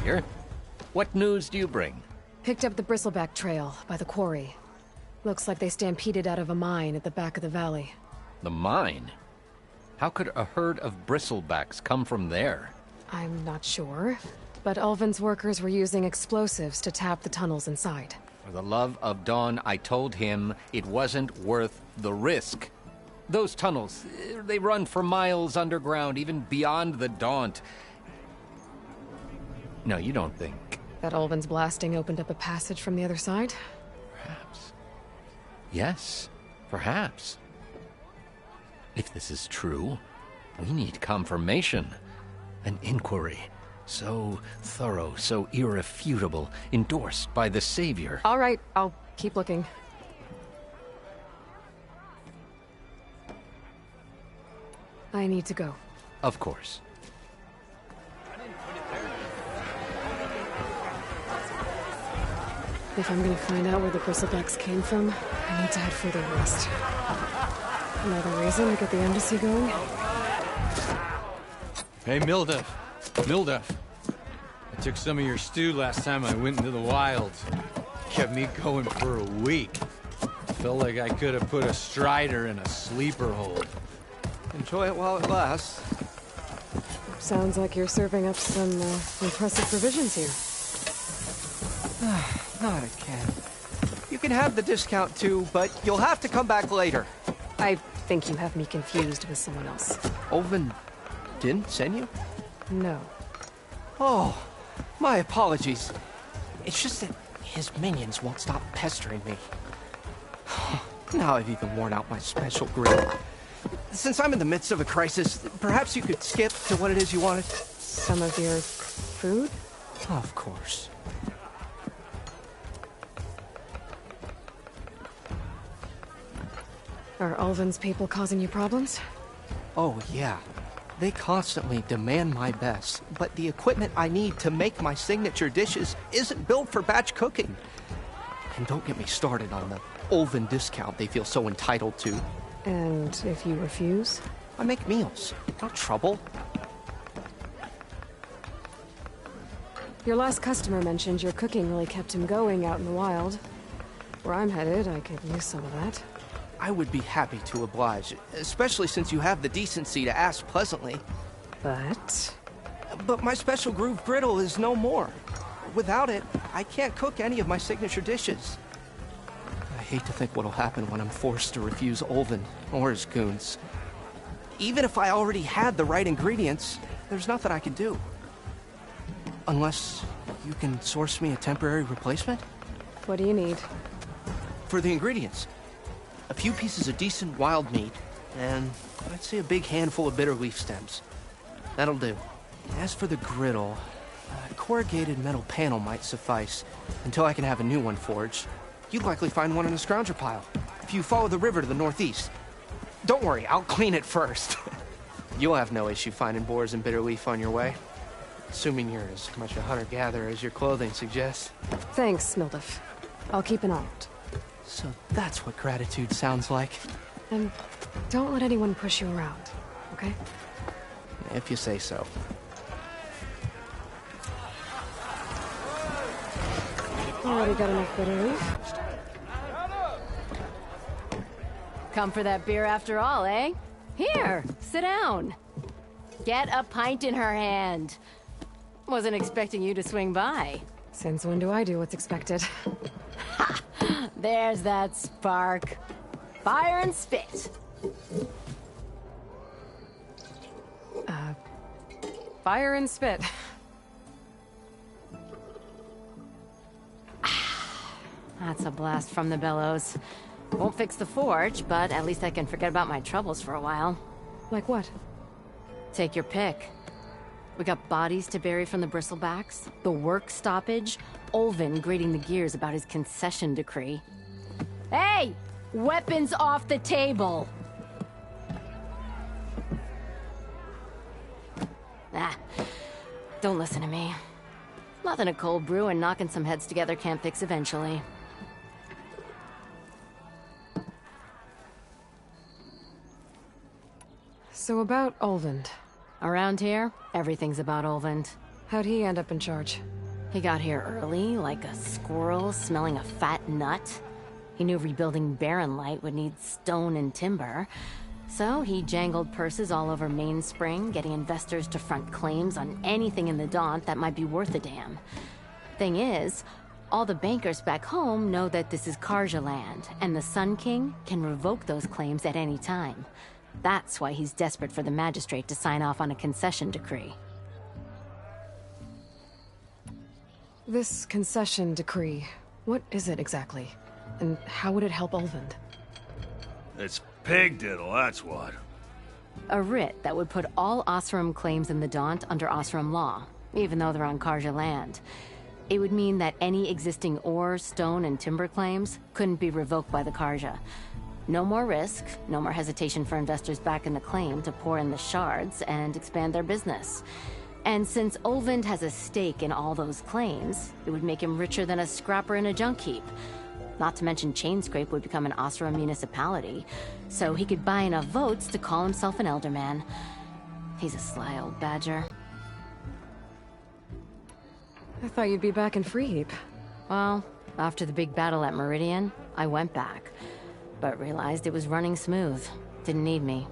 here. What news do you bring? Picked up the bristleback trail by the quarry. Looks like they stampeded out of a mine at the back of the valley. The mine? How could a herd of bristlebacks come from there? I'm not sure, but Ulvin's workers were using explosives to tap the tunnels inside. For the love of Dawn, I told him it wasn't worth the risk. Those tunnels, they run for miles underground, even beyond the Daunt. No, you don't think... That Ulvin's blasting opened up a passage from the other side? Perhaps. Yes, perhaps. If this is true, we need confirmation. An inquiry. So thorough, so irrefutable, endorsed by the Savior. All right, I'll keep looking. I need to go. Of course. If I'm gonna find out where the bristlebacks came from, I need to head further west. Another reason to get the embassy going? Hey, Mildef. Mildef. I took some of your stew last time I went into the wilds. Kept me going for a week. Felt like I could have put a strider in a sleeper hold. Enjoy it while it lasts. Sounds like you're serving up some impressive provisions here. Not again. You can have the discount too, but you'll have to come back later. I think you have me confused with someone else. Ulvin didn't send you? No. Oh, my apologies. It's just that his minions won't stop pestering me. Now I've even worn out my special grill. Since I'm in the midst of a crisis, perhaps you could skip to what it is you wanted? Some of your food? Of course. Are Ulvin's people causing you problems? Oh, yeah. They constantly demand my best, but the equipment I need to make my signature dishes isn't built for batch cooking. And don't get me started on the Ulvin discount they feel so entitled to. And if you refuse? I make meals, not trouble. Your last customer mentioned your cooking really kept him going out in the wild. Where I'm headed, I could use some of that. I would be happy to oblige, especially since you have the decency to ask pleasantly. But my special groove griddle is no more. Without it, I can't cook any of my signature dishes. I hate to think what'll happen when I'm forced to refuse Ulvin or his goons. Even if I already had the right ingredients, there's nothing I can do. Unless you can source me a temporary replacement? what do you need? For the ingredients, a few pieces of decent wild meat, and I'd say a big handful of bitter leaf stems. That'll do. As for the griddle, a corrugated metal panel might suffice until I can have a new one forged. You'd likely find one in a scrounger pile if you follow the river to the northeast. Don't worry, I'll clean it first. You'll have no issue finding boars and bitter leaf on your way. Assuming you're as much a hunter-gatherer as your clothing suggests. Thanks, Mildef. I'll keep an eye out. So that's what gratitude sounds like. And don't let anyone push you around, okay? If you say so. Already got enough bitter leaf? Come for that beer after all, eh? Here, sit down. Get a pint in her hand. Wasn't expecting you to swing by. Since when do I do what's expected? Ha! There's that spark. Fire and spit. Fire and spit. That's a blast from the bellows. Won't fix the forge, but at least I can forget about my troubles for a while. Like what? Take your pick. We got bodies to bury from the bristlebacks, the work stoppage, Ulvin grating the gears about his concession decree. Hey! Weapons off the table! Ah, don't listen to me. Nothing a cold brew and knocking some heads together can't fix eventually. So about Ulvin. Around here, everything's about Ulvin. How'd he end up in charge? He got here early, like a squirrel smelling a fat nut. He knew rebuilding Barren Light would need stone and timber. So he jangled purses all over Mainspring, getting investors to front claims on anything in the Daunt that might be worth a damn. Thing is, all the bankers back home know that this is Karja land, and the Sun King can revoke those claims at any time. That's why he's desperate for the magistrate to sign off on a concession decree. This concession decree, what is it exactly? And how would it help Ulvund? It's pig diddle, that's what. A writ that would put all Osram claims in the Daunt under Osram law, even though they're on Karja land. It would mean that any existing ore, stone, and timber claims couldn't be revoked by the Karja. No more risk, no more hesitation for investors back in the claim to pour in the shards and expand their business. And since Ulvund has a stake in all those claims, it would make him richer than a scrapper in a junk heap. Not to mention Chainscrape would become an Osram municipality, so he could buy enough votes to call himself an elderman. He's a sly old badger. I thought you'd be back in Freeheap. Well, after the big battle at Meridian, I went back, but realized it was running smooth. Didn't need me.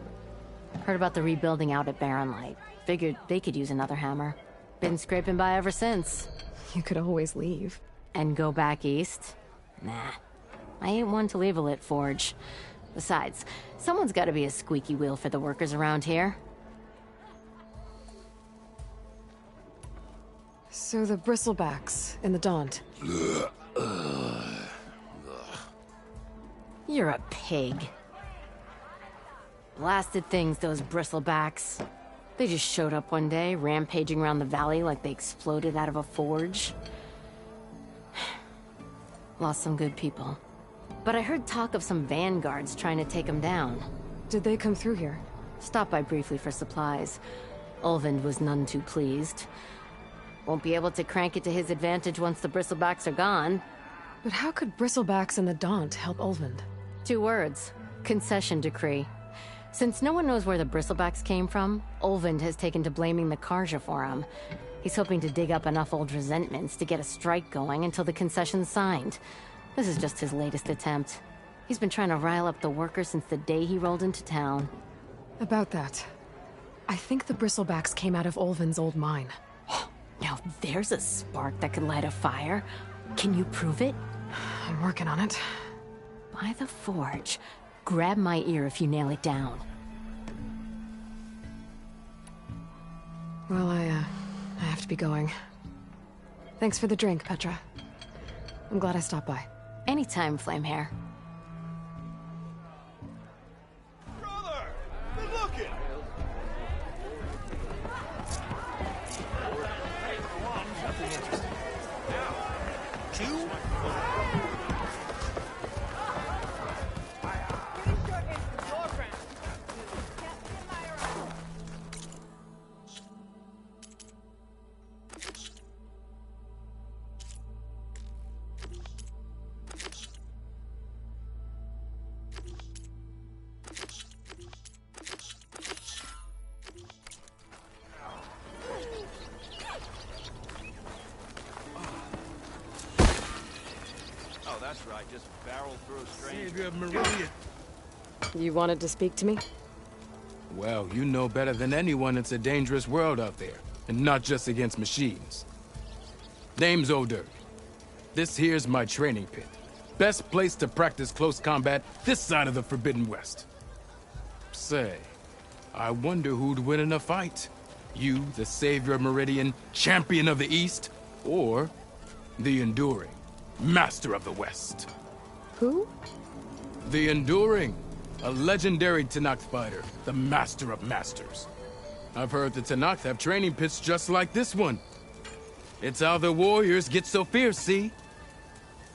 Heard about the rebuilding out at Barren Light. Figured they could use another hammer. Been scraping by ever since. You could always leave. And go back east? Nah. I ain't one to leave a lit forge. Besides, someone's gotta be a squeaky wheel for the workers around here. So the bristlebacks in the Daunt. You're a pig. Blasted things, those bristlebacks. They just showed up one day, rampaging around the valley like they exploded out of a forge. Lost some good people. But I heard talk of some vanguards trying to take them down. Did they come through here? Stopped by briefly for supplies. Ulvund was none too pleased. Won't be able to crank it to his advantage once the bristlebacks are gone. But how could bristlebacks in the Daunt help Ulvund? 2 words. Concession decree. Since no one knows where the bristlebacks came from, Ulvund has taken to blaming the Karja for them. He's hoping to dig up enough old resentments to get a strike going until the concession's signed. This is just his latest attempt. He's been trying to rile up the workers since the day he rolled into town. About that, I think the bristlebacks came out of Ulvund's old mine. Now there's a spark that could light a fire. Can you prove it? I'm working on it. By the forge. Grab my ear if you nail it down. Well, I have to be going. Thanks for the drink, Petra. I'm glad I stopped by. Anytime, Flamehair. Brother! Good looking! Two? That's right, just barrel through a strange... Savior of Meridian. You wanted to speak to me? Well, you know better than anyone it's a dangerous world out there, and not just against machines. Name's O'Dirk. This here's my training pit. Best place to practice close combat this side of the Forbidden West. Say, I wonder who'd win in a fight. You, the Savior of Meridian, Champion of the East, or the Enduring, Master of the West. Who? The Enduring, a legendary Tenakth fighter, the Master of Masters. I've heard the Tenakth have training pits just like this one. It's how the warriors get so fierce, see?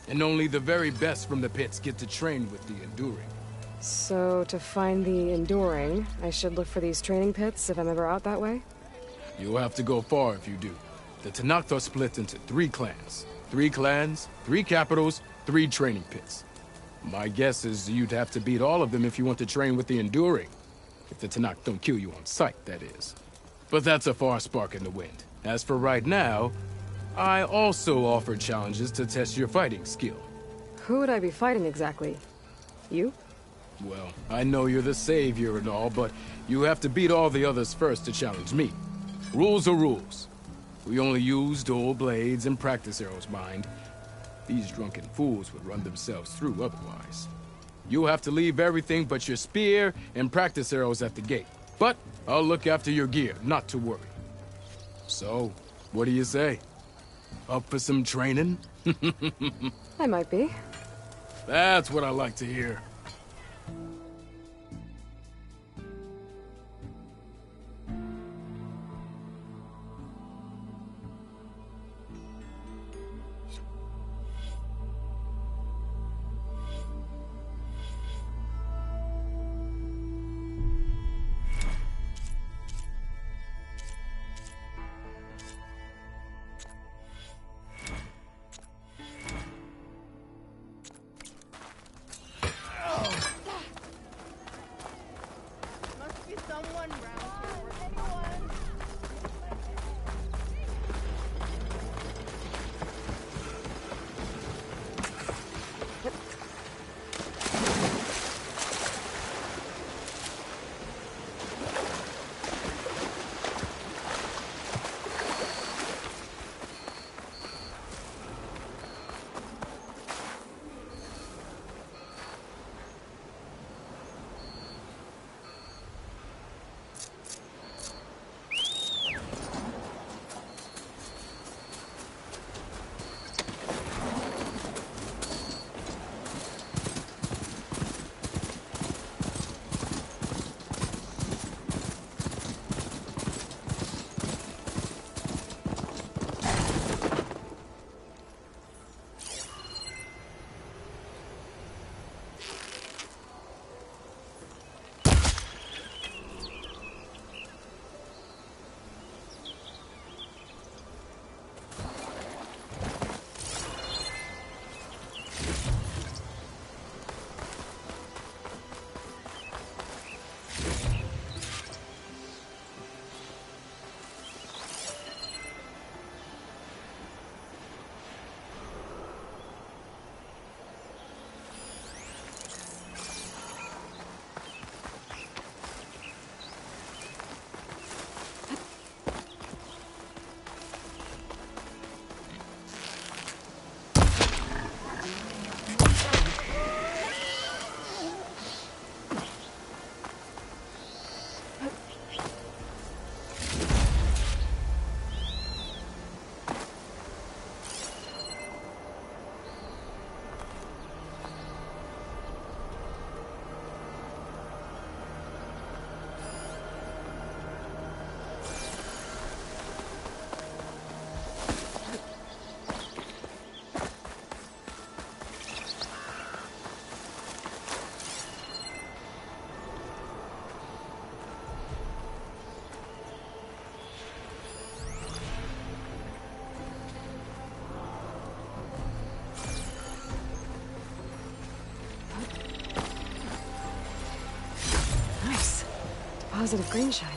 And only the very best from the pits get to train with the Enduring. So, to find the Enduring, I should look for these training pits if I'm ever out that way? You'll have to go far if you do. The Tenakth are split into 3 clans. 3 clans, 3 capitals, 3 training pits. My guess is you'd have to beat all of them if you want to train with the Enduring. If the Tenakth don't kill you on sight, that is. But that's a far spark in the wind. As for right now, I also offer challenges to test your fighting skill. Who would I be fighting exactly? You? Well, I know you're the savior and all, but you have to beat all the others first to challenge me. Rules are rules. We only use dual blades and practice arrows, mind. These drunken fools would run themselves through otherwise. You'll have to leave everything but your spear and practice arrows at the gate. But I'll look after your gear, not to worry. So, what do you say? Up for some training? I might be. That's what I like to hear. Must be someone round here. Anyone? Positive green shine.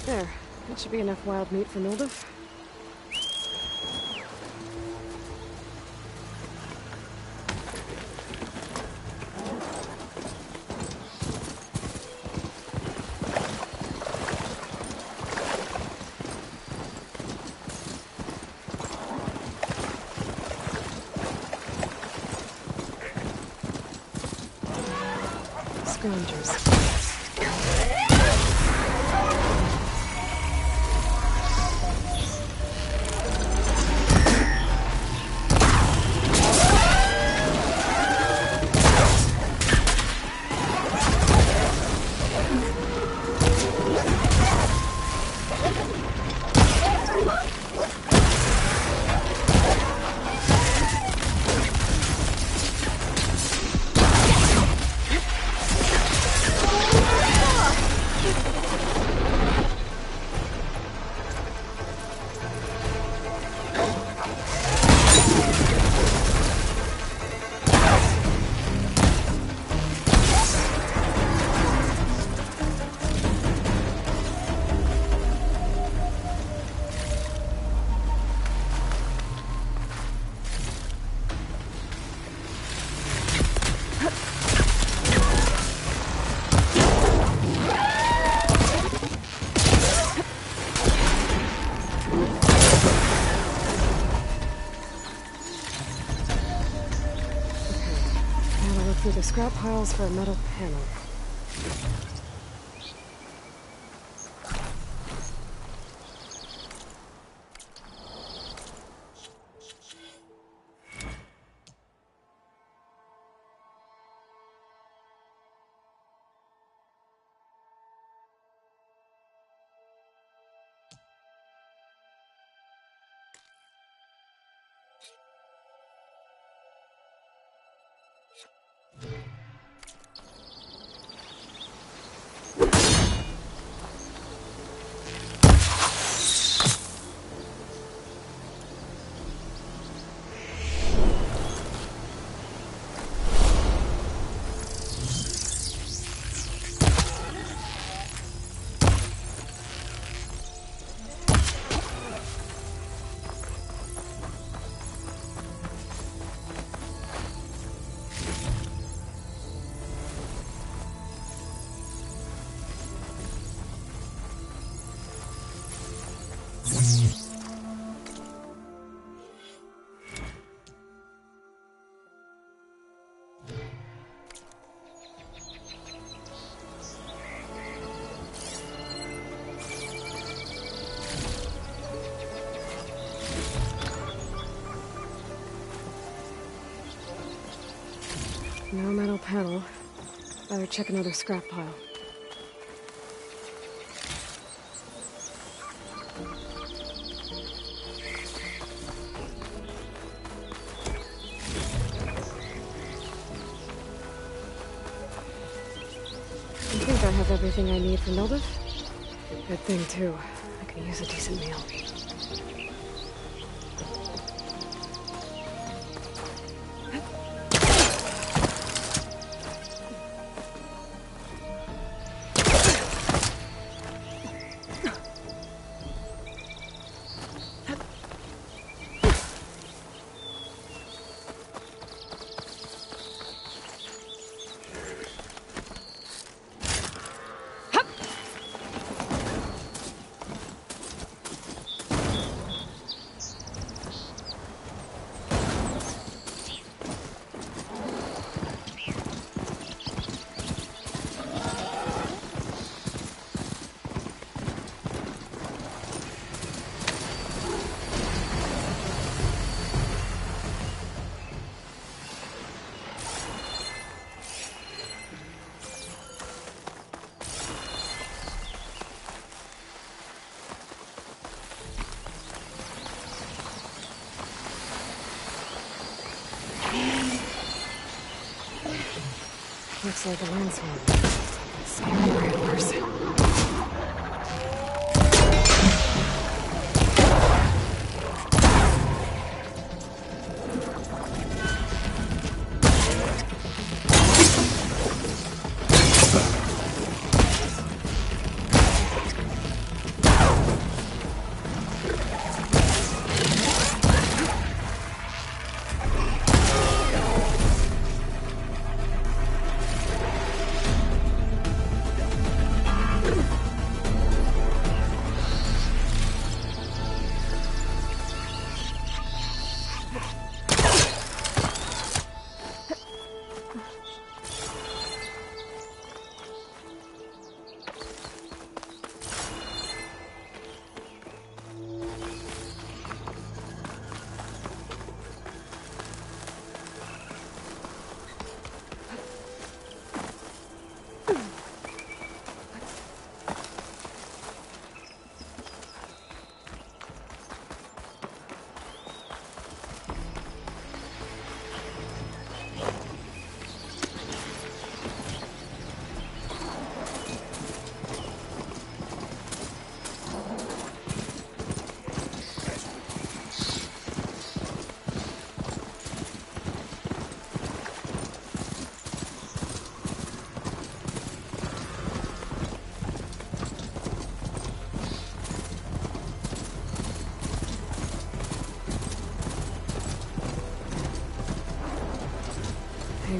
There. That should be enough wild meat for Milduf. scavengers. Through the scrap piles for a metal panel. No metal panel. Better check another scrap pile. I think I have everything I need for Nilda. Good thing, too. I could use a decent meal. Looks like a landscape. Scary person.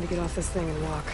to get off this thing and walk.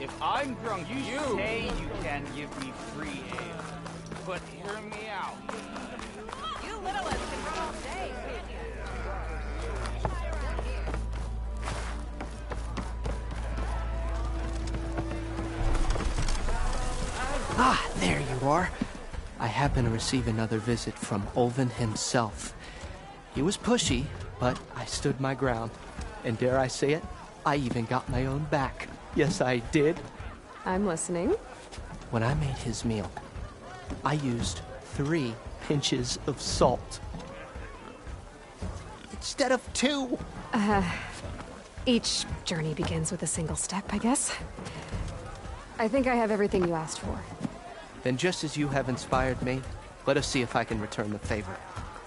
If I'm drunk, you say you can give me free ale. But hear me out. You little ones can run all day, can't you? Ah, there you are. I happen to receive another visit from Olvin himself. He was pushy, but I stood my ground. And dare I say it, I even got my own back. Yes, I did. I'm listening. When I made his meal, I used 3 pinches of salt. Instead of 2. Each journey begins with a single step, I guess. I think I have everything you asked for. Then just as you have inspired me, let us see if I can return the favor.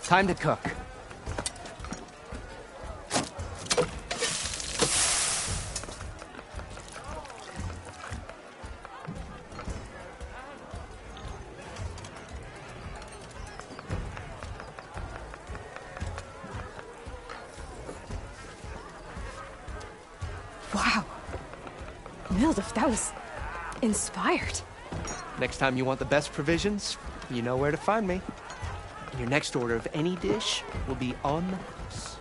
Time to cook. Wow. Mildef, that was inspired. Next time you want the best provisions, you know where to find me. And your next order of any dish will be on the house.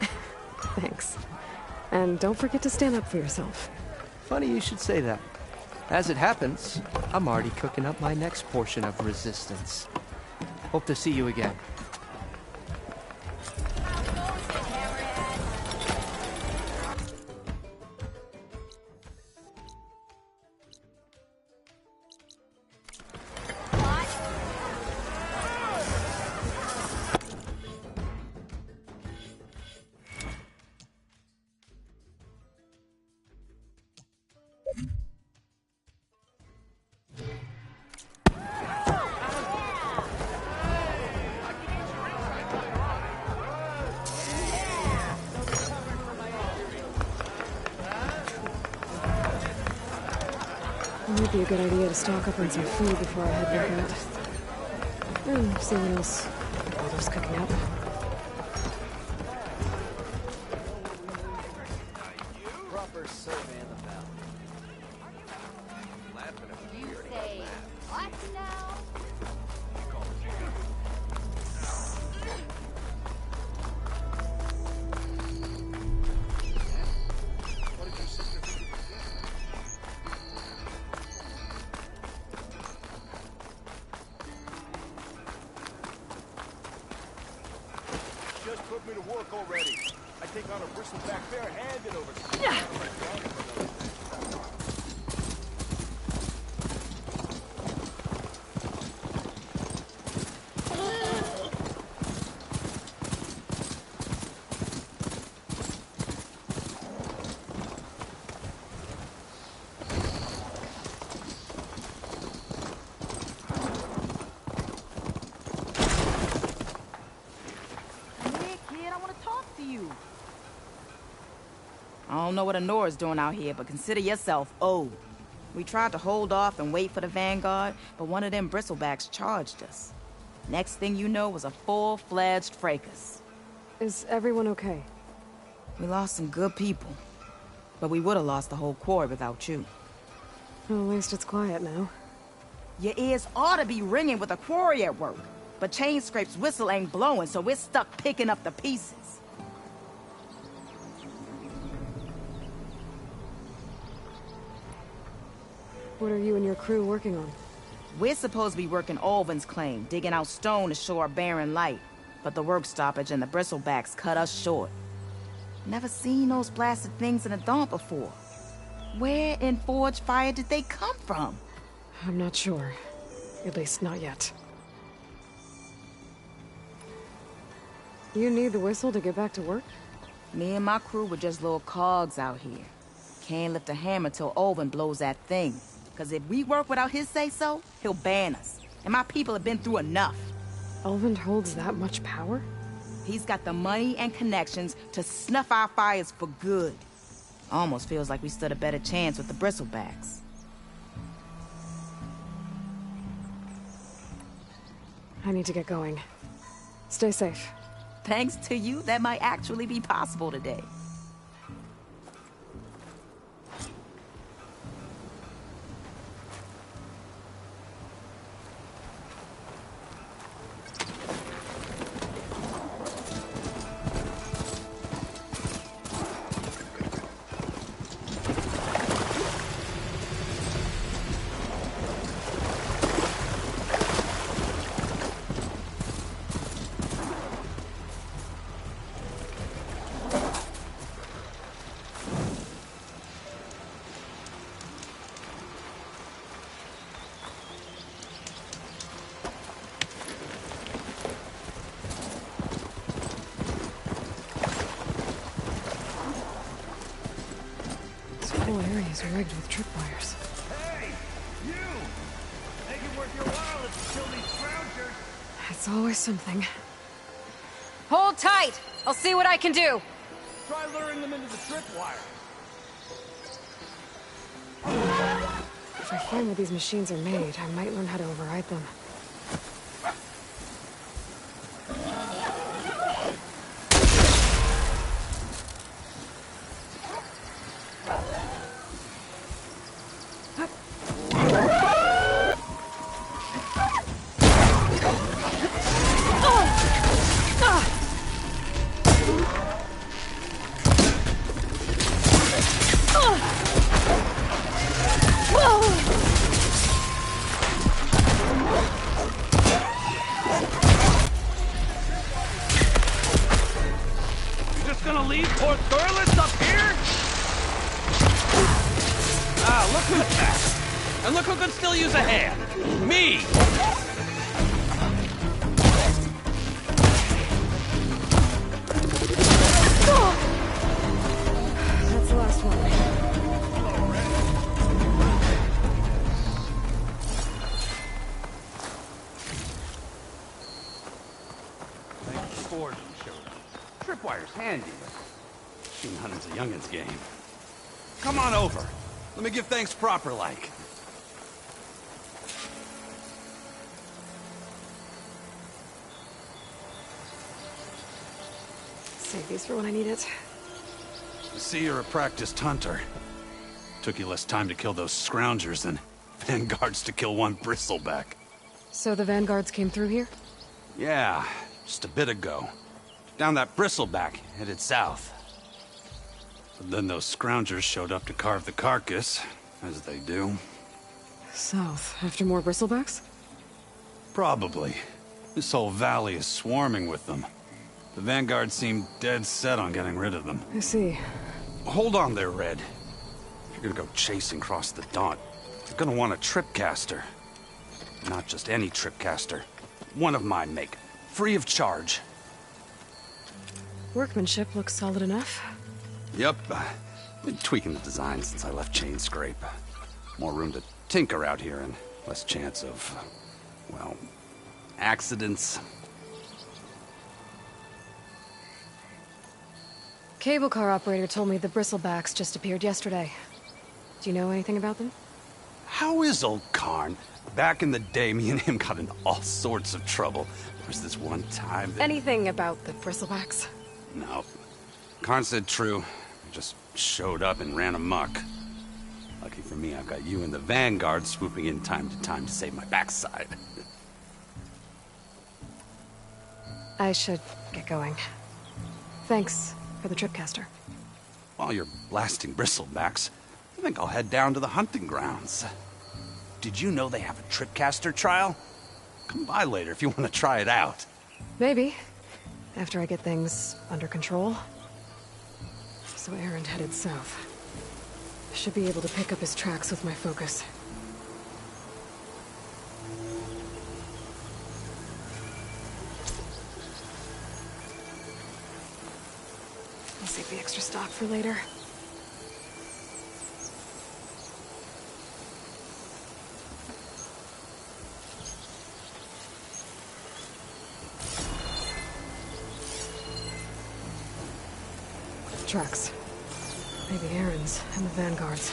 Thanks. And don't forget to stand up for yourself. Funny you should say that. As it happens, I'm already cooking up my next portion of resistance. Hope to see you again. It might be a good idea to stock up on some food before I head back out. And see what else Boulder's cooking up. Proper survey in the valley. Laughing at me. You say what now? Just put me to work already. I take on a bristleback bare-handed over. I don't know what Honora's doing out here, but consider yourself owed. We tried to hold off and wait for the Vanguard, but one of them bristlebacks charged us. Next thing you know was a full-fledged fracas. Is everyone okay? We lost some good people, but we would have lost the whole quarry without you. Well, at least it's quiet now. Your ears ought to be ringing with the quarry at work, but Chainscrape's whistle ain't blowing, so we're stuck picking up the pieces. What are you and your crew working on? We're supposed to be working Olvin's claim, digging out stone to show our barren light. But the work stoppage and the bristlebacks cut us short. Never seen those blasted things in a dump before. Where in Forge Fire did they come from? I'm not sure. At least not yet. You need the whistle to get back to work? Me and my crew were just little cogs out here. Can't lift a hammer till Olvin blows that thing. Cause if we work without his say-so, he'll ban us. And my people have been through enough. Elvin holds that much power? He's got the money and connections to snuff our fires for good. Almost feels like we stood a better chance with the bristlebacks. I need to get going. Stay safe. Thanks to you, that might actually be possible today. The whole area is rigged with tripwires. Hey, you! Make it worth your while to kill these scroungers. It's always something. Hold tight! I'll see what I can do! Try luring them into the tripwire. If I find where these machines are made, I might learn how to override them. Gonna leave poor Thurless up here? Ah, look who's back. And look who can still use a hand. Me! That's the last one. Thank you, Ford showed up. Tripwire's handy, but machine hunting's a youngin's game. Come on over. Let me give thanks proper like. Save these for when I need it. I see you're a practiced hunter. Took you less time to kill those scroungers than vanguards to kill one bristleback. So the vanguards came through here? Yeah, just a bit ago. Down that bristleback, headed south. But then those scroungers showed up to carve the carcass, as they do. South, after more bristlebacks? Probably. This whole valley is swarming with them. The vanguard seemed dead set on getting rid of them. I see. Hold on there, Red. If you're gonna go chasing across the Daunt, you're gonna want a tripcaster. Not just any tripcaster. One of my make. Free of charge. Workmanship looks solid enough. Yep. Been tweaking the design since I left Chain Scrape. More room to tinker out here and less chance of, well, accidents. Cable car operator told me the bristlebacks just appeared yesterday. Do you know anything about them? How is old Karn? Back in the day, me and him got into all sorts of trouble. There was this one time that... Anything about the bristlebacks? No. Karn said true. I just showed up and ran amok. Lucky for me, I've got you and the Vanguard swooping in time to save my backside. I should get going. Thanks for the tripcaster. While you're blasting bristlebacks, I think I'll head down to the hunting grounds. Did you know they have a tripcaster trial? Come by later if you want to try it out. Maybe. After I get things under control. So Aaron headed south. I should be able to pick up his tracks with my focus. I'll save the extra stock for later. Tracks. Maybe Aaron's and the Vanguard's.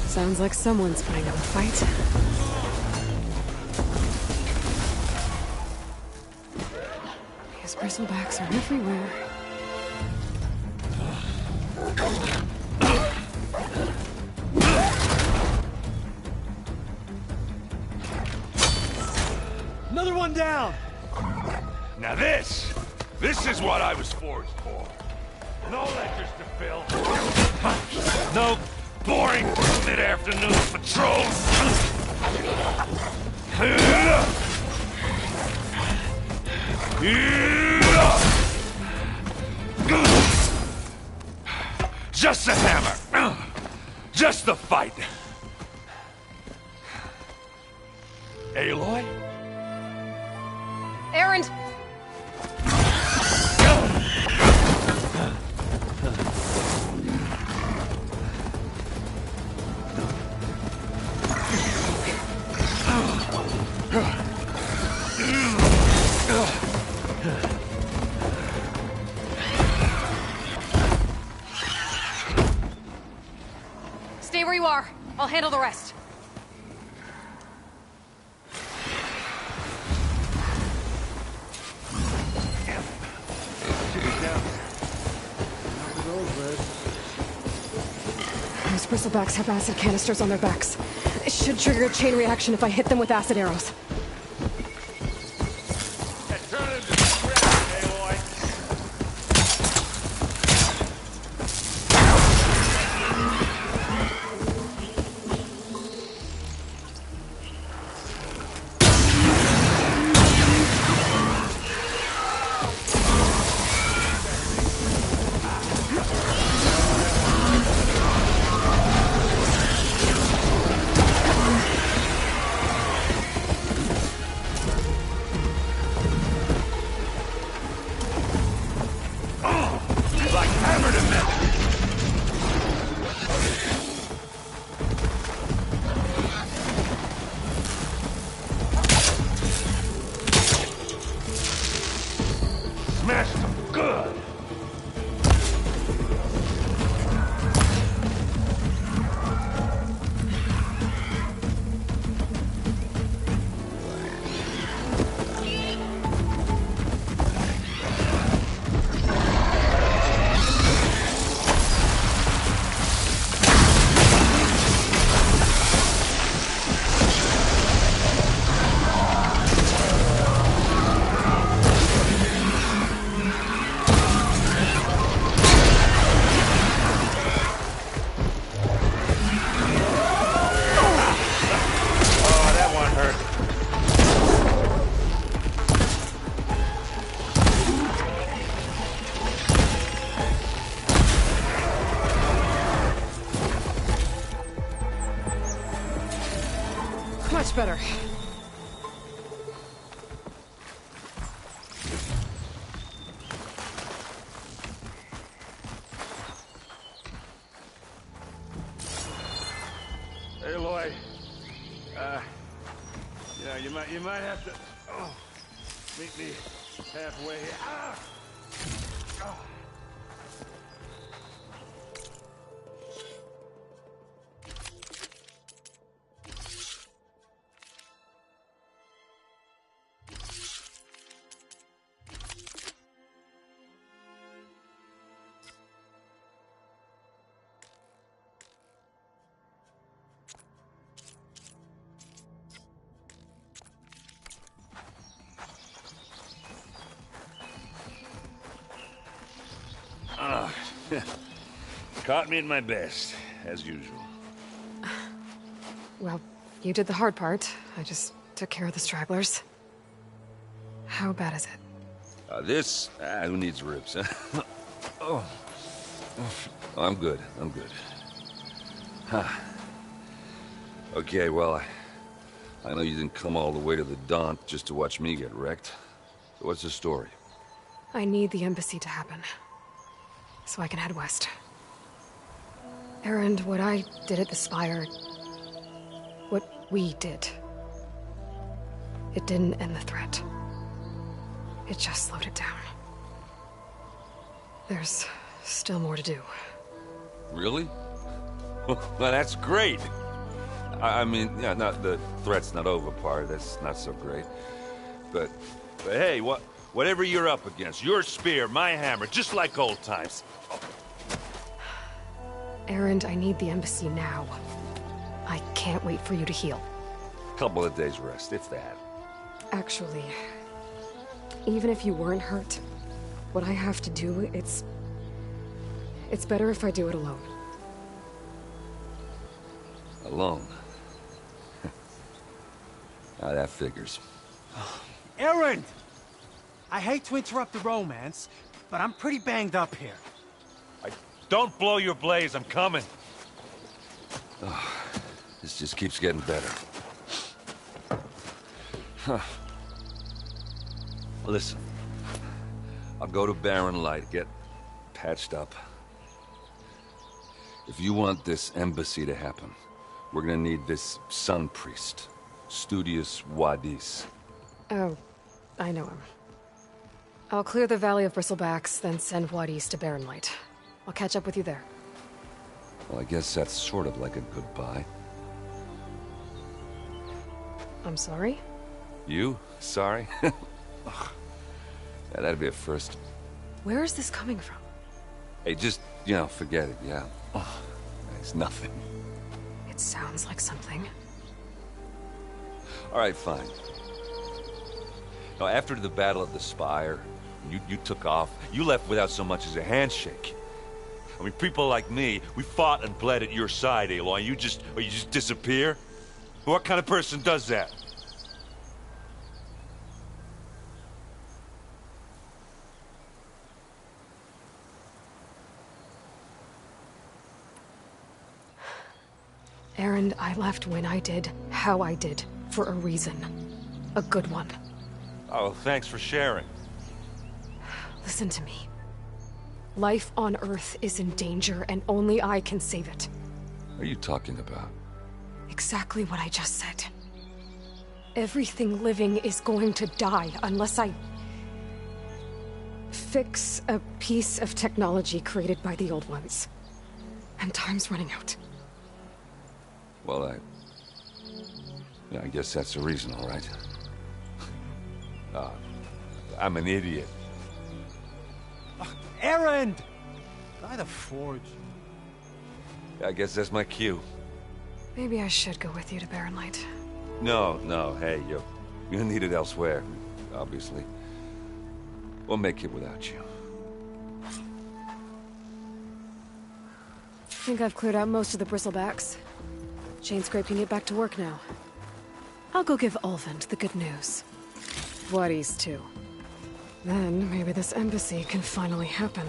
Sounds like someone's putting up a fight. These bristlebacks are everywhere. Another one down! Now this is what I was forged for. No ledgers to fill. No boring mid-afternoon patrols. Just the hammer. Just the fight. Aloy? Aaron! Stay where you are. I'll handle the rest. Those bristlebacks have acid canisters on their backs. It should trigger a chain reaction if I hit them with acid arrows. Turn into scrap, Aloy. You might have to meet me halfway. Ah! Ah. Caught me at my best, as usual. Well, you did the hard part. I just took care of the stragglers. How bad is it? Who needs ribs, huh? Oh. I'm good. I'm good. Huh. Okay, well, I know you didn't come all the way to the Daunt just to watch me get wrecked. So what's the story? I need the embassy to happen, so I can head west. Erend, what I did at the Spire... what we did... it didn't end the threat. It just slowed it down. There's still more to do. Really? Well, that's great. I mean, yeah, not the threat's not over part. That's not so great. But hey, whatever you're up against, your spear, my hammer, just like old times. Erend, I need the embassy now. I can't wait for you to heal. Couple of days rest, if that. Actually, even if you weren't hurt, what I have to do, it's better if I do it alone. Alone? Now that figures. Erend! I hate to interrupt the romance, but I'm pretty banged up here. Don't blow your blaze, I'm coming. Oh, this just keeps getting better. Huh. Listen, I'll go to Barren Light, get patched up. If you want this embassy to happen, we're gonna need this sun priest, Studius Wadis. Oh, I know him. I'll clear the Valley of Bristlebacks, then send Wadis to Barren Light. I'll catch up with you there. Well, I guess that's sort of like a goodbye. I'm sorry? You? Sorry? Yeah, that'd be a first. Where is this coming from? Hey, just, forget it, yeah. Oh, it's nothing. It sounds like something. All right, fine. Now, after the Battle of the Spire, you took off. You left without so much as a handshake. I mean, people like me, we fought and bled at your side, Aloy. You just disappear? What kind of person does that? Erend, I left when I did, how I did, for a reason. A good one. Oh, thanks for sharing. Listen to me. Life on Earth is in danger, and only I can save it. What are you talking about? Exactly what I just said. Everything living is going to die unless I... fix a piece of technology created by the Old Ones. And time's running out. Well, I guess that's the reason, all right. I'm an idiot. Erend! By the Forge. I guess that's my cue. Maybe I should go with you to Barren Light. No, hey, you're needed elsewhere, obviously. We'll make it without you. I think I've cleared out most of the bristlebacks. Chainscrape can get back to work now. I'll go give Ulvund the good news. Wadis, too. Then, maybe this embassy can finally happen.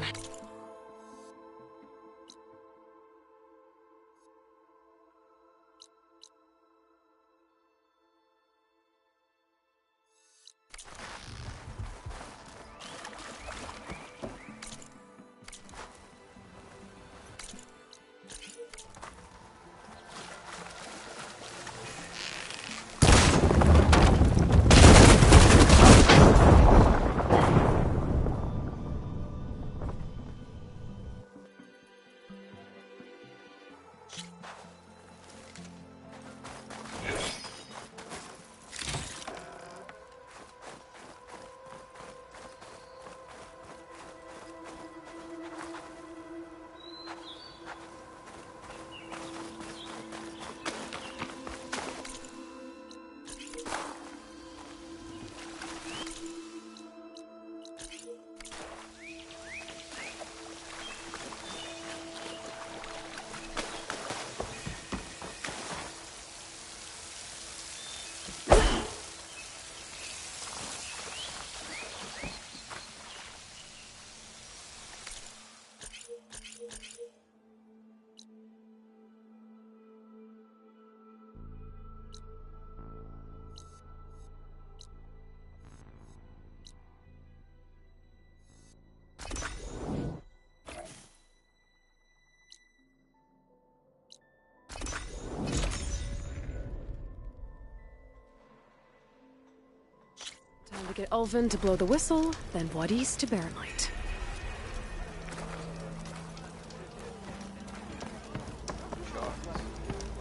Time to get Ulvin to blow the whistle, then Wadis to Baronlight.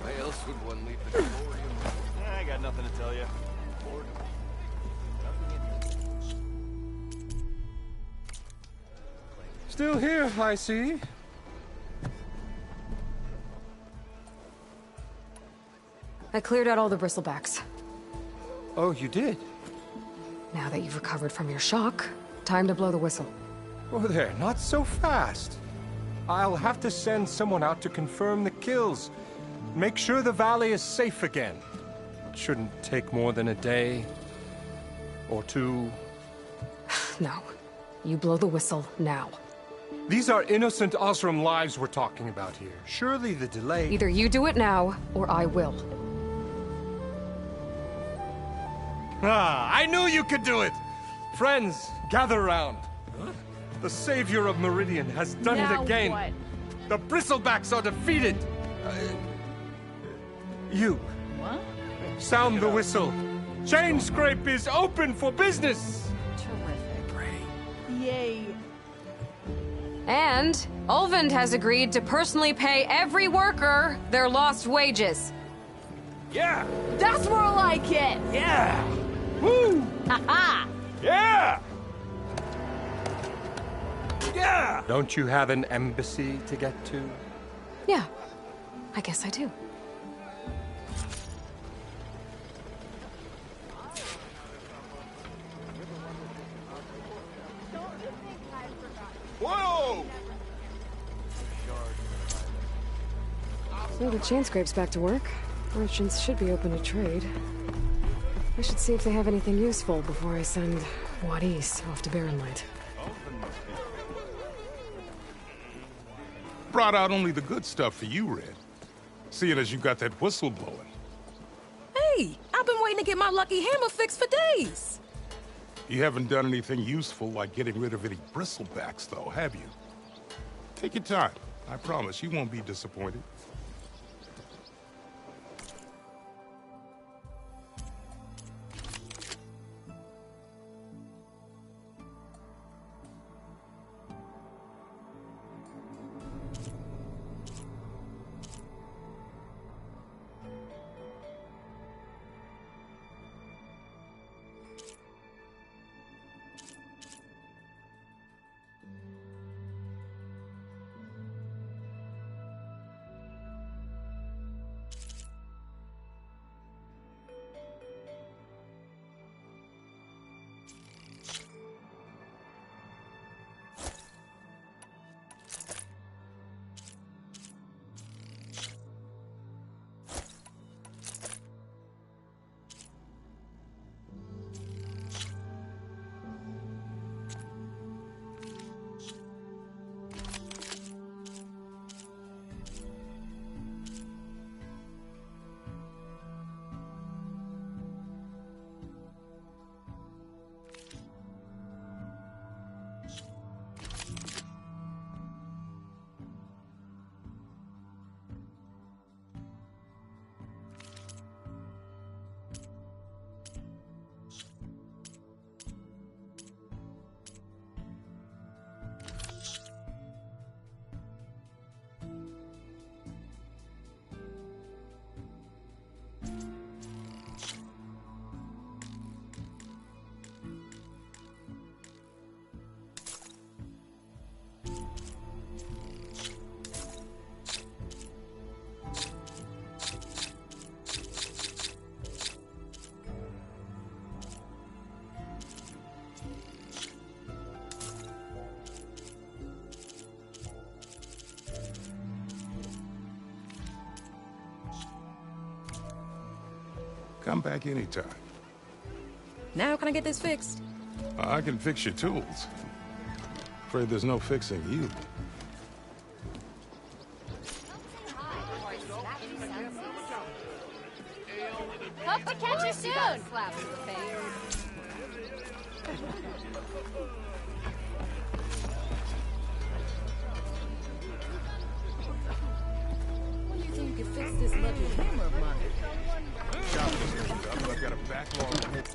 Why else would one leave the Emporium? I got nothing to tell you. Still here, I see. I cleared out all the bristlebacks. Oh, you did? Now that you've recovered from your shock, time to blow the whistle. Oh there, not so fast. I'll have to send someone out to confirm the kills. Make sure the valley is safe again. It shouldn't take more than a day. Or two. No. You blow the whistle now. These are innocent Osram lives we're talking about here. Surely the delay... Either you do it now, or I will. Ah, I knew you could do it! Friends, gather round. The savior of Meridian has done it again. What? The bristlebacks are defeated. You. What? Sound the whistle. Chain Scrape is open for business. Terrific. Yay. And Ulvin has agreed to personally pay every worker their lost wages. Yeah! That's more like it! Yeah! Woo! Ha-ha! Yeah! Yeah! Don't you have an embassy to get to? Yeah, I guess I do. Whoa! So the chain scrape's back to work. Merchants should be open to trade. I should see if they have anything useful before I send Wadis off to Baronlight. Brought out only the good stuff for you, Red. Seeing as you got that whistle blowing. Hey, I've been waiting to get my lucky hammer fixed for days. You haven't done anything useful like getting rid of any bristlebacks, though, have you? Take your time. I promise you won't be disappointed. Come back anytime. Now can I get this fixed? I can fix your tools. Afraid there's no fixing you. Hope to catch you soon. Slap in the face. When do you think you can fix this lucky hammer of mine? I've got a backlog.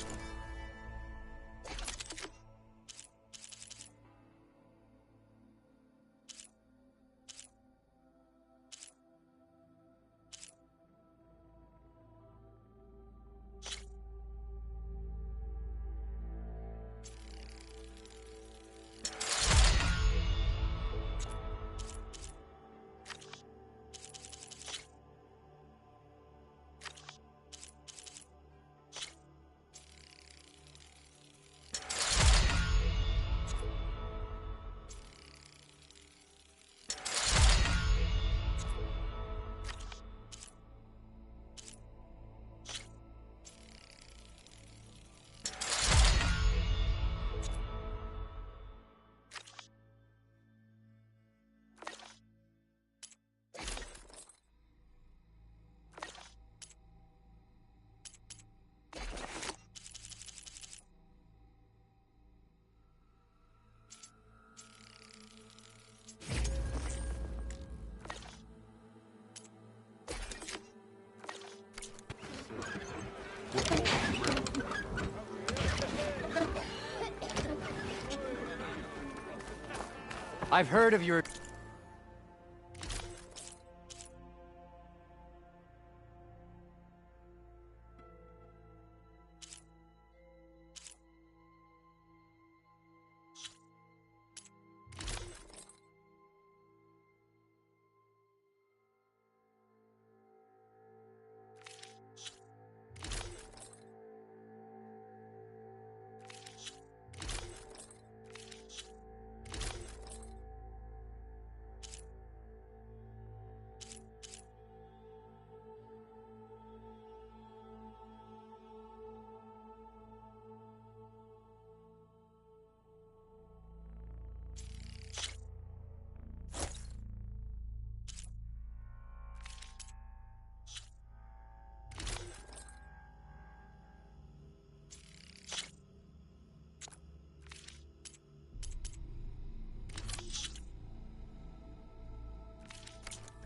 I've heard of your...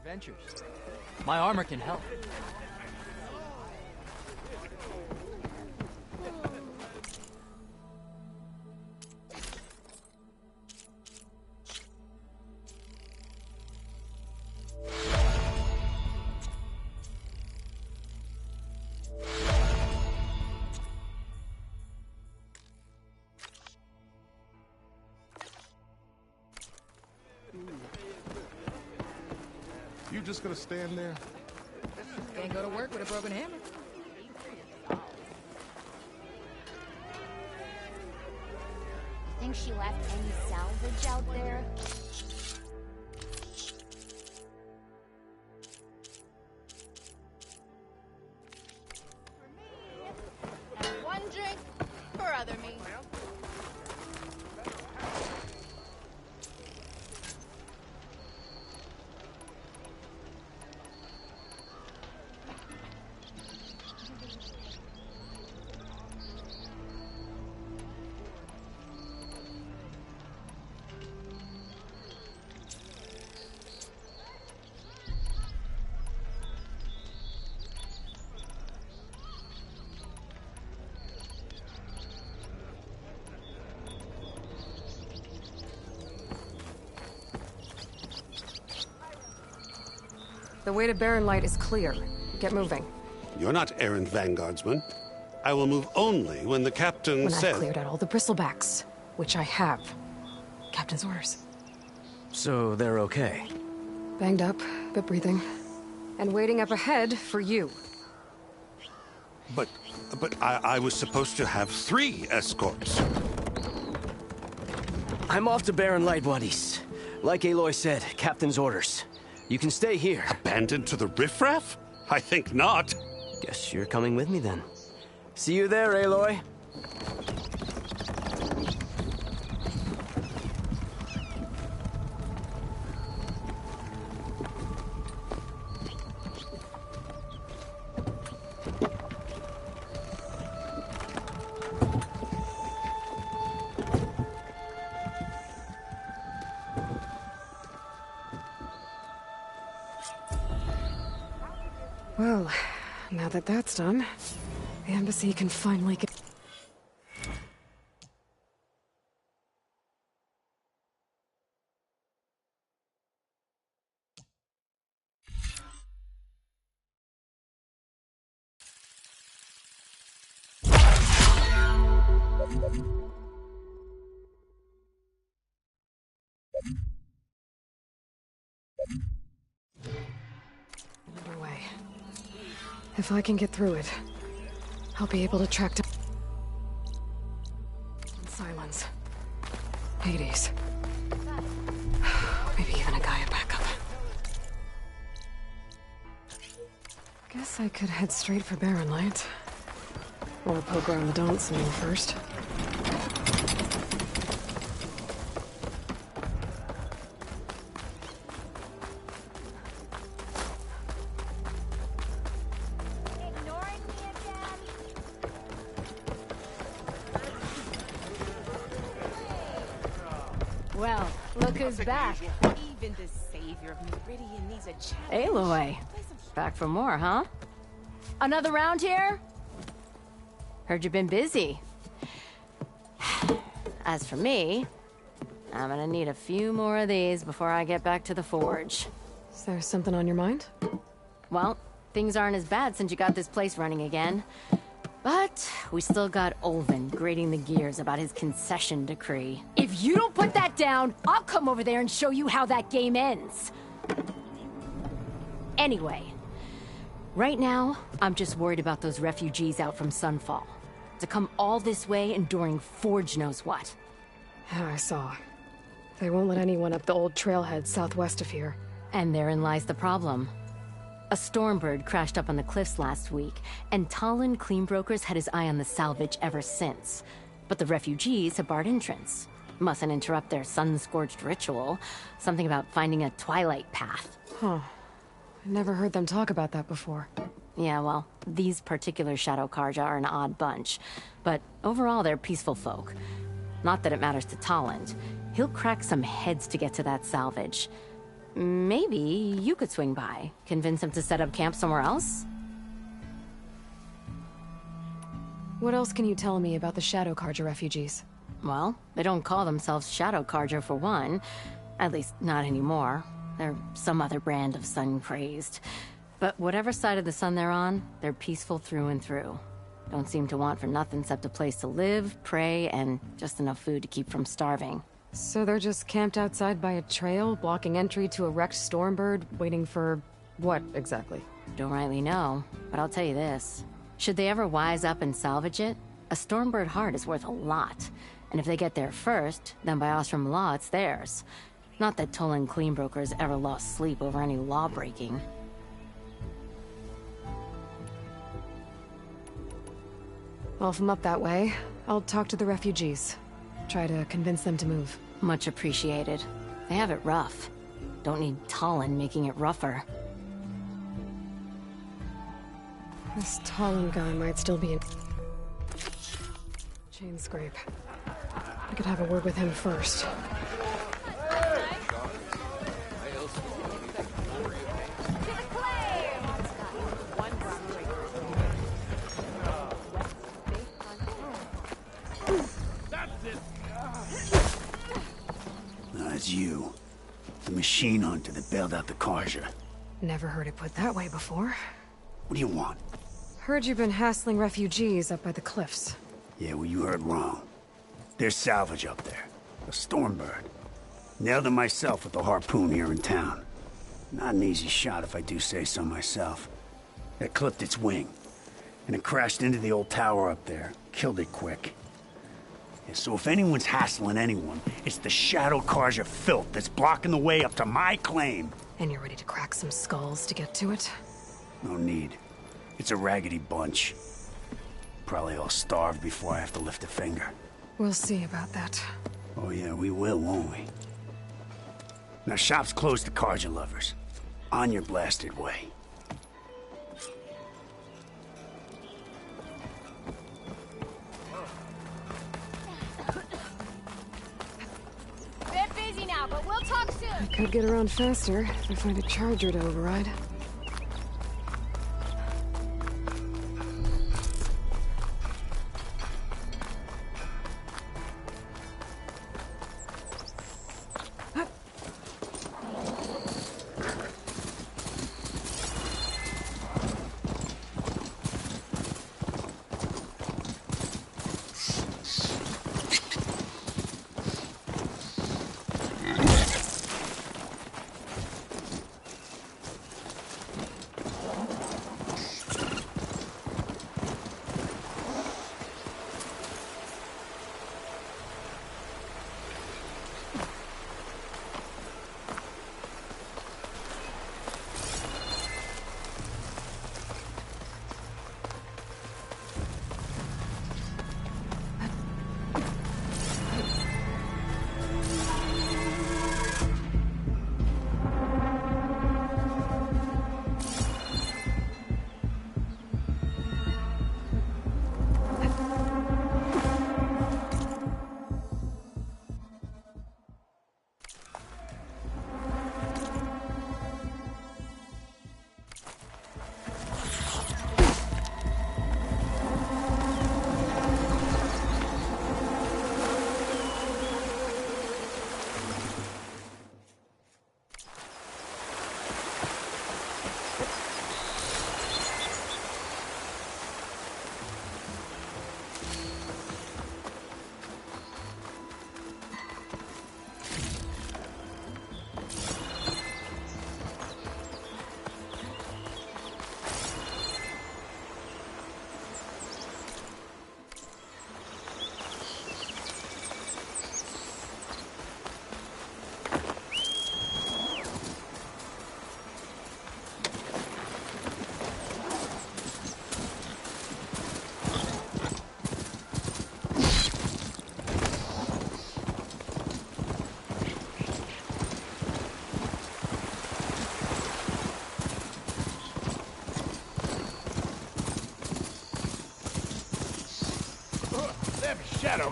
adventures. My armor can help. You just gonna stand there? Can't go to work with a broken hammer. Think she left any salvage out there? And one drink for other me. The way to Barren Light is clear. Get moving. You're not errant vanguardsman. I will move only when the captain When says... I've cleared out all the bristlebacks, which I have. Captain's orders. So they're okay? Banged up, but breathing. And waiting up ahead for you. But I was supposed to have 3 escorts. I'm off to Barren Light, buddies. Like Aloy said, Captain's orders. You can stay here. Abandoned to the riffraff? I think not. Guess you're coming with me then. See you there, Aloy. Well, now that that's done, the embassy can finally get... underway. If I can get through it, I'll be able to track down... Silence. Hades. Maybe even a Gaia backup. Guess I could head straight for Barren Light. Or poke around the Daunt scene first. Well, look who's back. Even the savior of Meridian needs a challenge. Aloy. Back for more, huh? Another round here? Heard you've been busy. As for me, I'm gonna need a few more of these before I get back to the forge. Is there something on your mind? Well, things aren't as bad since you got this place running again. But we still got Olvin grating the gears about his concession decree. If you don't put that down, I'll come over there and show you how that game ends. Anyway, right now, I'm just worried about those refugees out from Sunfall. To come all this way enduring Forge knows what. I saw. They won't let anyone up the old trailhead southwest of here. And therein lies the problem. A Stormbird crashed up on the cliffs last week, and Talon Cleanbrokers had his eye on the salvage ever since. But the refugees have barred entrance. Mustn't interrupt their sun-scorched ritual. Something about finding a twilight path. Huh. I never heard them talk about that before. Yeah, well, these particular Shadow Karja are an odd bunch. But overall, they're peaceful folk. Not that it matters to Talon. He'll crack some heads to get to that salvage. Maybe you could swing by, convince him to set up camp somewhere else? What else can you tell me about the Shadow Karja refugees? Well, they don't call themselves Shadow Karja for one. At least, not anymore. They're some other brand of sun-crazed. But whatever side of the sun they're on, they're peaceful through and through. Don't seem to want for nothing except a place to live, pray, and just enough food to keep from starving. So they're just camped outside by a trail, blocking entry to a wrecked Stormbird, waiting for... what, exactly? Don't rightly know, but I'll tell you this. Should they ever wise up and salvage it, a Stormbird heart is worth a lot. And if they get there first, then by Ostrom law, it's theirs. Not that Tolan Cleanbrokers ever lost sleep over any law-breaking. Well, if I'm up that way, I'll talk to the refugees. Try to convince them to move. Much appreciated. They have it rough. Don't need Talon making it rougher. This Talon guy might still be in... Chain scrape. I could have a word with him first. It's you. The machine hunter that bailed out the Karja. Never heard it put that way before. What do you want? Heard you've been hassling refugees up by the cliffs. Yeah, well, you heard wrong. There's salvage up there. A Stormbird. Nailed it myself with the harpoon here in town. Not an easy shot if I do say so myself. It clipped its wing. And it crashed into the old tower up there. Killed it quick. Yeah, so if anyone's hassling anyone, it's the Shadow Karja filth that's blocking the way up to my claim. And you're ready to crack some skulls to get to it? No need. It's a raggedy bunch. Probably all starved before I have to lift a finger. We'll see about that. Oh yeah, we will, won't we? Now shop's closed to Karja lovers. On your blasted way. Bit busy now, but we'll talk soon. I could get around faster if I find a charger to override.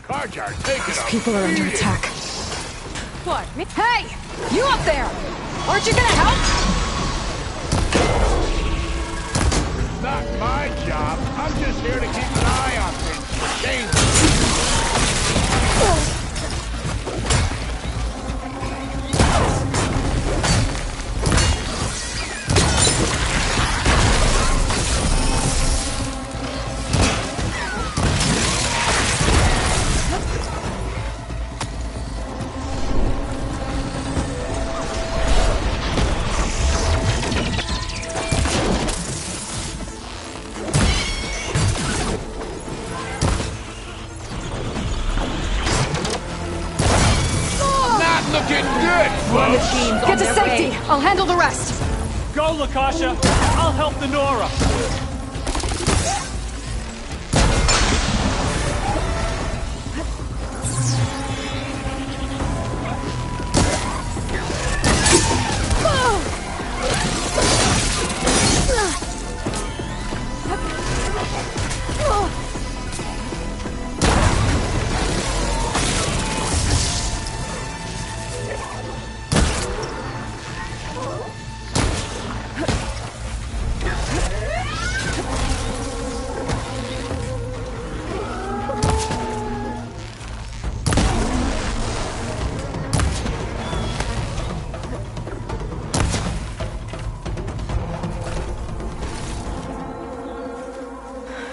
Carjar, take it These up. people are under attack. What? Hey! You up there! Aren't you gonna help? Not my job. I'm just here to keep an eye on things. Dangerous. Get to safety! I'll handle the rest! Go, Lakasha! I'll help the Nora!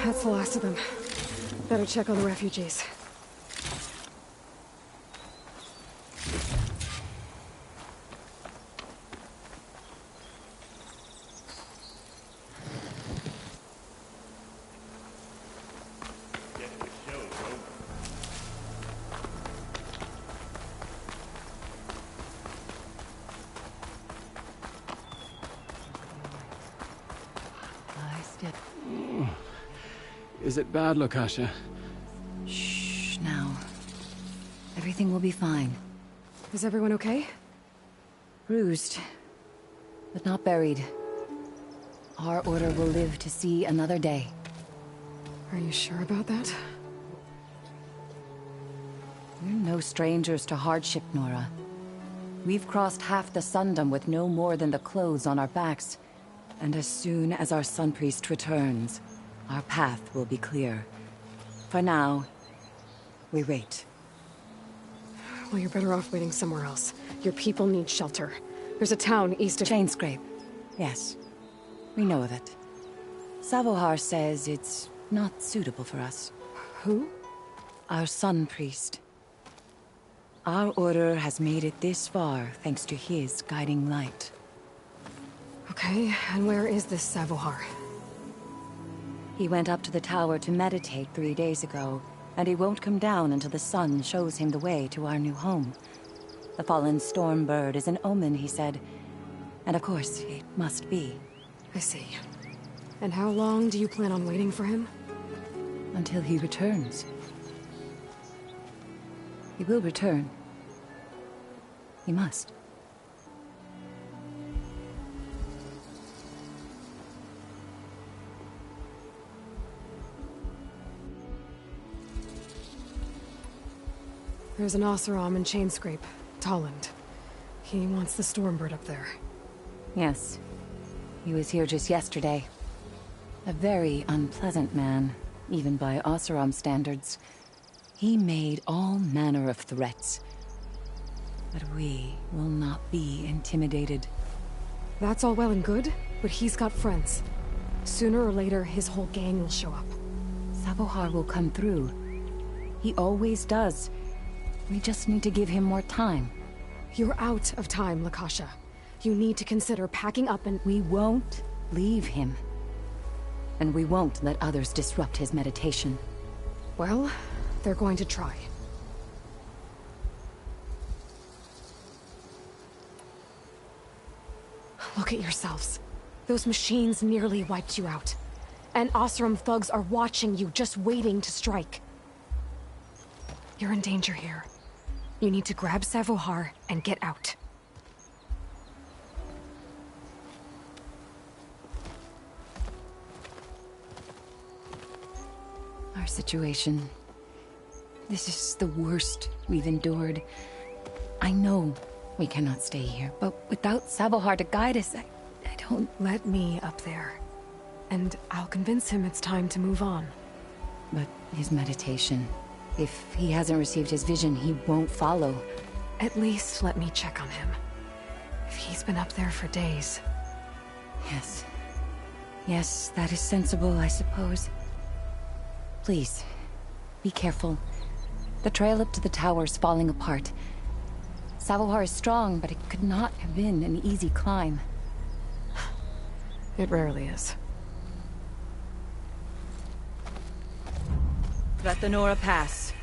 That's the last of them. Better check on the refugees. Is it bad, Lakasha? Shh, now. Everything will be fine. Is everyone okay? Bruised, but not buried. Our order will live to see another day. Are you sure about that? We're no strangers to hardship, Nora. We've crossed half the Sundom with no more than the clothes on our backs. And as soon as our Sun Priest returns, our path will be clear. For now, we wait. Well, you're better off waiting somewhere else. Your people need shelter. There's a town east of... Chainscrape. Yes. We know of it. Savohar says it's not suitable for us. Who? Our Sun Priest. Our order has made it this far thanks to his guiding light. Okay, and where is this Savohar? He went up to the tower to meditate 3 days ago, and he won't come down until the sun shows him the way to our new home. The fallen storm bird is an omen, he said. And of course, it must be. I see. And how long do you plan on waiting for him? Until he returns. He will return. He must. There's an Oseram in Chainscrape, Tolland. He wants the Stormbird up there. Yes. He was here just yesterday. A very unpleasant man, even by Oseram standards. He made all manner of threats. But we will not be intimidated. That's all well and good, but he's got friends. Sooner or later, his whole gang will show up. Savohar will come through. He always does. We just need to give him more time. You're out of time, Lakasha. You need to consider packing up and... We won't leave him. And we won't let others disrupt his meditation. Well, they're going to try. Look at yourselves. Those machines nearly wiped you out. And Oseram thugs are watching you, just waiting to strike. You're in danger here. You need to grab Savohar and get out. Our situation This is the worst we've endured. I know we cannot stay here, but without Savohar to guide us, I don't... Let me up there. And I'll convince him it's time to move on. But his meditation... If he hasn't received his vision, he won't follow. At least let me check on him. If he's been up there for days. Yes. Yes, that is sensible, I suppose. Please, be careful. The trail up to the tower is falling apart. Savohar is strong, but it could not have been an easy climb. It rarely is. Let the Nora pass.